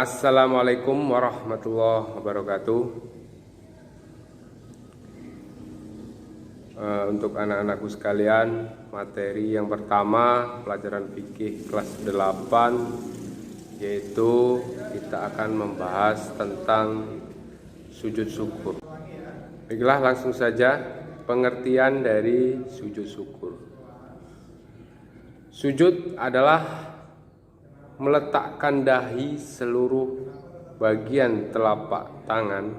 Assalamualaikum warahmatullahi wabarakatuh. Untuk anak-anakku sekalian, materi yang pertama pelajaran fikih kelas 8, yaitu kita akan membahas tentang sujud syukur. Baiklah, langsung saja pengertian dari sujud syukur. Sujud adalah meletakkan dahi seluruh bagian telapak tangan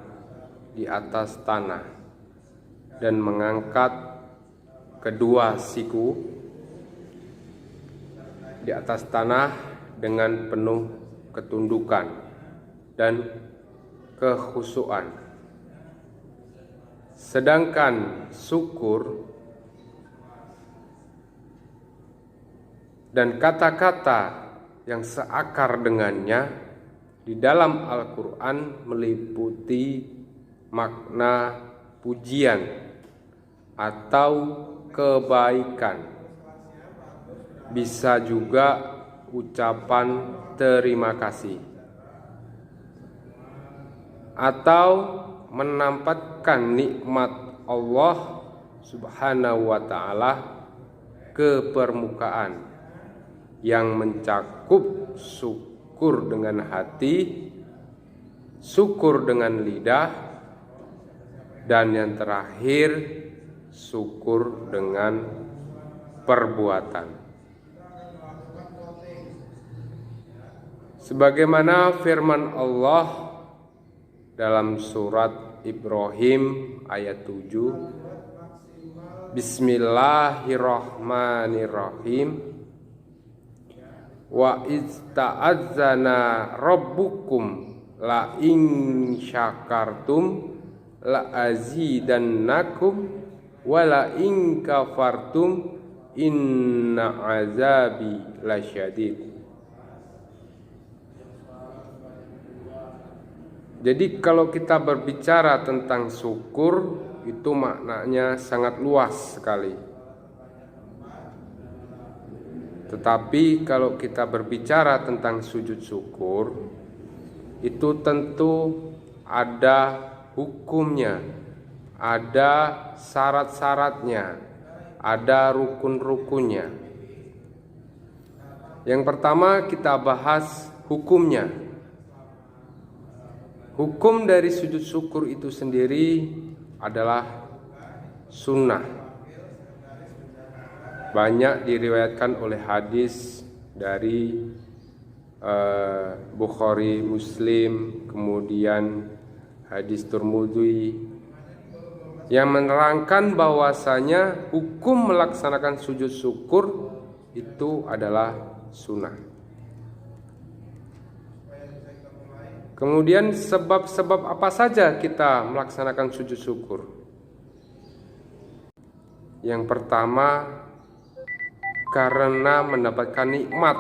di atas tanah dan mengangkat kedua siku di atas tanah dengan penuh ketundukan dan kekhusyuan. Sedangkan syukur dan kata-kata yang seakar dengannya di dalam Al-Quran meliputi makna pujian atau kebaikan, bisa juga ucapan terima kasih, atau menampakkan nikmat Allah Subhanahu wa Ta'ala ke permukaan yang mencakup syukur dengan hati, syukur dengan lidah, dan yang terakhir syukur dengan perbuatan. Sebagaimana firman Allah dalam surat Ibrahim ayat 7, Bismillahirrahmanirrahim. Wa ista'adzana rabbukum la in syakartum la azidannakum wa la in kafartum inna azabi lasyadid. Jadi kalau kita berbicara tentang syukur, itu maknanya sangat luas sekali. Tetapi kalau kita berbicara tentang sujud syukur, itu tentu ada hukumnya, ada syarat-syaratnya, ada rukun-rukunnya. Yang pertama kita bahas hukumnya. Hukum dari sujud syukur itu sendiri adalah sunnah. Banyak diriwayatkan oleh hadis dari Bukhari, Muslim, kemudian hadis Tirmidzi yang menerangkan bahwasanya hukum melaksanakan sujud syukur itu adalah sunnah. Kemudian sebab-sebab apa saja kita melaksanakan sujud syukur? Yang pertama, karena mendapatkan nikmat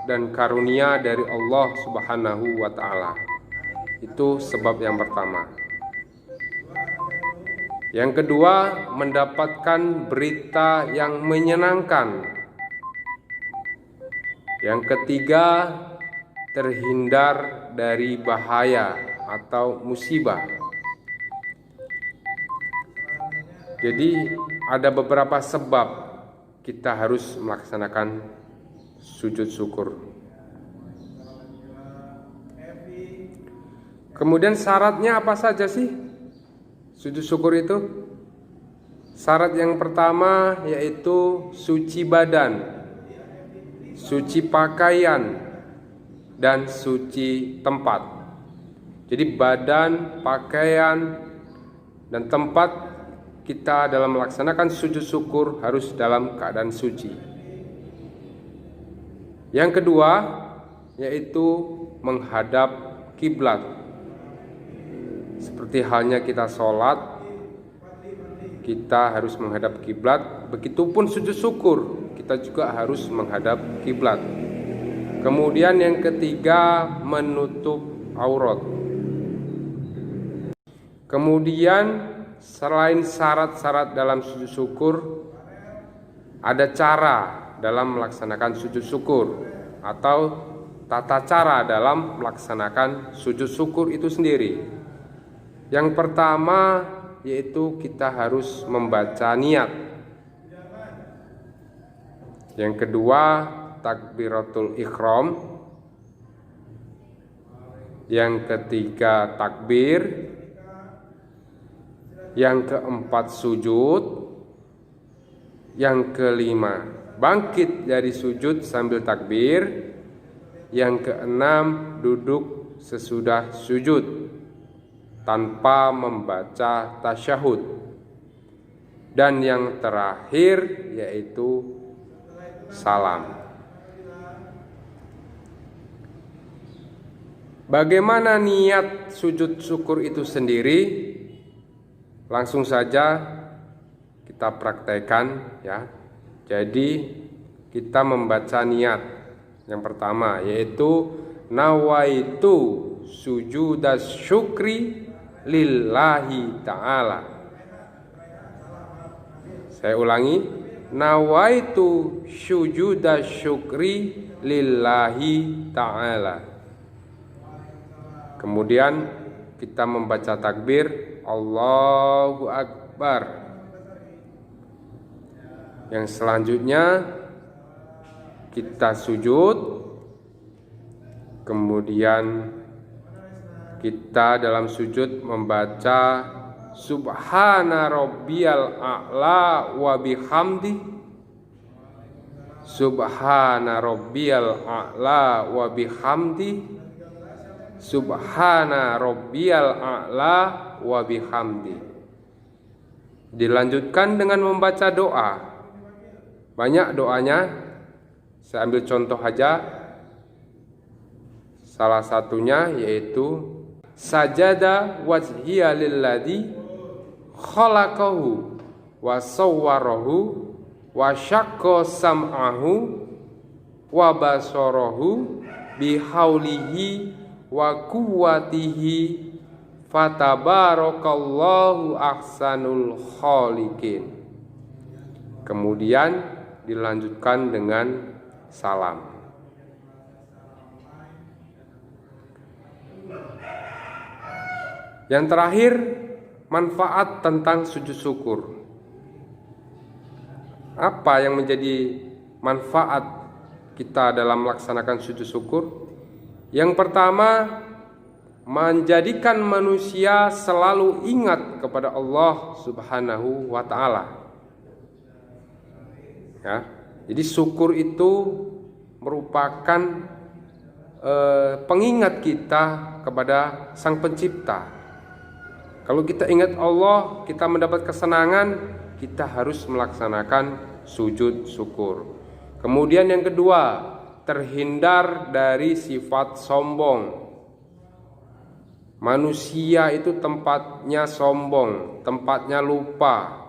dan karunia dari Allah Subhanahu wa Ta'ala. Itu sebab yang pertama. Yang kedua, mendapatkan berita yang menyenangkan. Yang ketiga, terhindar dari bahaya atau musibah. Jadi ada beberapa sebab kita harus melaksanakan sujud syukur. Kemudian syaratnya apa saja sih sujud syukur itu? Syarat yang pertama yaitu suci badan, suci pakaian, dan suci tempat. Jadi badan, pakaian, dan tempat kita dalam melaksanakan sujud syukur harus dalam keadaan suci. Yang kedua yaitu menghadap kiblat. Seperti halnya kita sholat, kita harus menghadap kiblat. Begitupun sujud syukur, kita juga harus menghadap kiblat. Kemudian yang ketiga, menutup aurat. Kemudian selain syarat-syarat dalam sujud syukur, ada cara dalam melaksanakan sujud syukur atau tata cara dalam melaksanakan sujud syukur itu sendiri. Yang pertama yaitu kita harus membaca niat. Yang kedua takbiratul ihram. Yang ketiga takbir. Yang keempat sujud. Yang kelima bangkit dari sujud sambil takbir. Yang keenam duduk sesudah sujud tanpa membaca tasyahud. Dan yang terakhir yaitu salam. Bagaimana niat sujud syukur itu sendiri? Langsung saja kita praktekkan ya. Jadi kita membaca niat yang pertama yaitu nawaitu sujudas syukri lillahi ta'ala. Saya ulangi, nawaitu sujudas syukri lillahi ta'ala. Kemudian kita membaca takbir Allahu Akbar. Yang selanjutnya kita sujud. Kemudian kita dalam sujud membaca Subhana rabbiyal a'la wa bihamdi. Subhana rabbiyal a'la wa bihamdi. Subhana rabbiyal a'la wa bihamdi. Dilanjutkan dengan membaca doa. Banyak doanya. Saya ambil contoh aja. Salah satunya yaitu sajada wajhiya lilladzi khalaqahu wa sawwarahu wa syaqqa sam'ahu wa basarahu bihaulihi wa quwwatihi fatabarakallahu ahsanul khaliqin. Kemudian dilanjutkan dengan salam. Yang terakhir, manfaat tentang sujud syukur. Apa yang menjadi manfaat kita dalam melaksanakan sujud syukur? Yang pertama, menjadikan manusia selalu ingat kepada Allah Subhanahu wa ta'ala. Ya, jadi syukur itu merupakan pengingat kita kepada Sang Pencipta. Kalau kita ingat Allah, kita mendapat kesenangan, kita harus melaksanakan sujud syukur. Kemudian yang kedua, terhindar dari sifat sombong. Manusia itu tempatnya sombong, tempatnya lupa.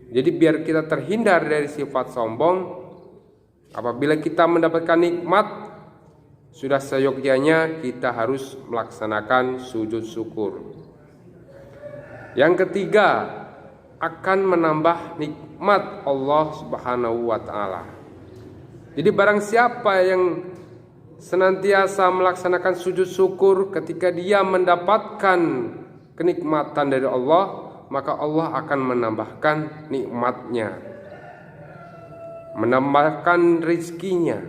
Jadi biar kita terhindar dari sifat sombong, apabila kita mendapatkan nikmat, sudah seyogyanya kita harus melaksanakan sujud syukur. Yang ketiga, akan menambah nikmat Allah Subhanahu wa ta'ala. Jadi barang siapa yang senantiasa melaksanakan sujud syukur, ketika dia mendapatkan kenikmatan dari Allah, maka Allah akan menambahkan nikmatnya, menambahkan rizkinya.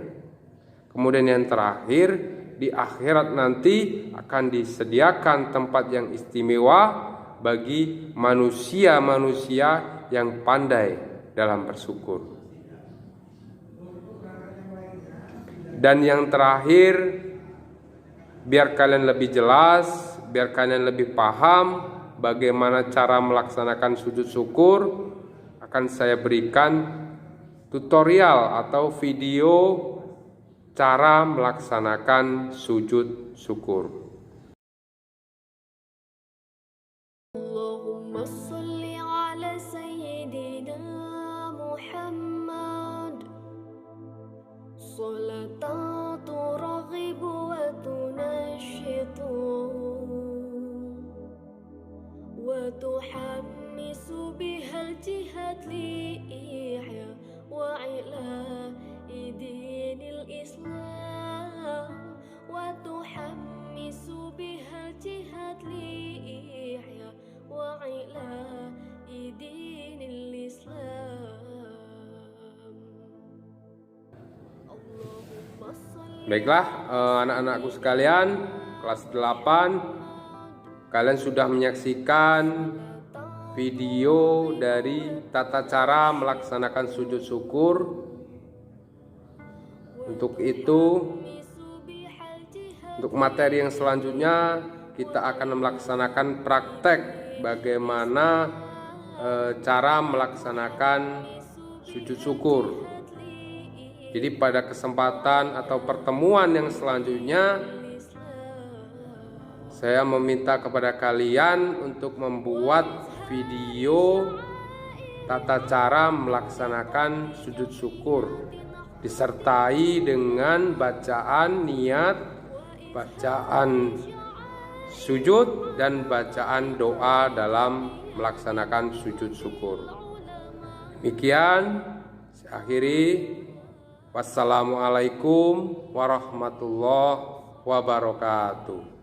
Kemudian yang terakhir, di akhirat nanti akan disediakan tempat yang istimewa bagi manusia-manusia yang pandai dalam bersyukur. Dan yang terakhir, biar kalian lebih jelas, biar kalian lebih paham bagaimana cara melaksanakan sujud syukur, akan saya berikan tutorial atau video cara melaksanakan sujud syukur. Allahumma sholli ala sayyidina Muhammad salatan turaghibu wa tunashitu wa tuhammisu bihal jihad li'ihya wa ila dinil Islam. وتحمس بها الجهاد لإحياء وإعلاء دين الإسلام. اللهم صل Baiklah, anak-anakku sekalian, kelas 8, kalian sudah menyaksikan video dari tata cara melaksanakan sujud syukur. Untuk itu, untuk materi yang selanjutnya kita akan melaksanakan praktek bagaimana cara melaksanakan sujud syukur. Jadi pada kesempatan atau pertemuan yang selanjutnya, saya meminta kepada kalian untuk membuat video tata cara melaksanakan sujud syukur, disertai dengan bacaan niat, bacaan sujud, dan bacaan doa dalam melaksanakan sujud syukur. Demikian, saya akhiri. Wassalamualaikum warahmatullahi wabarakatuh.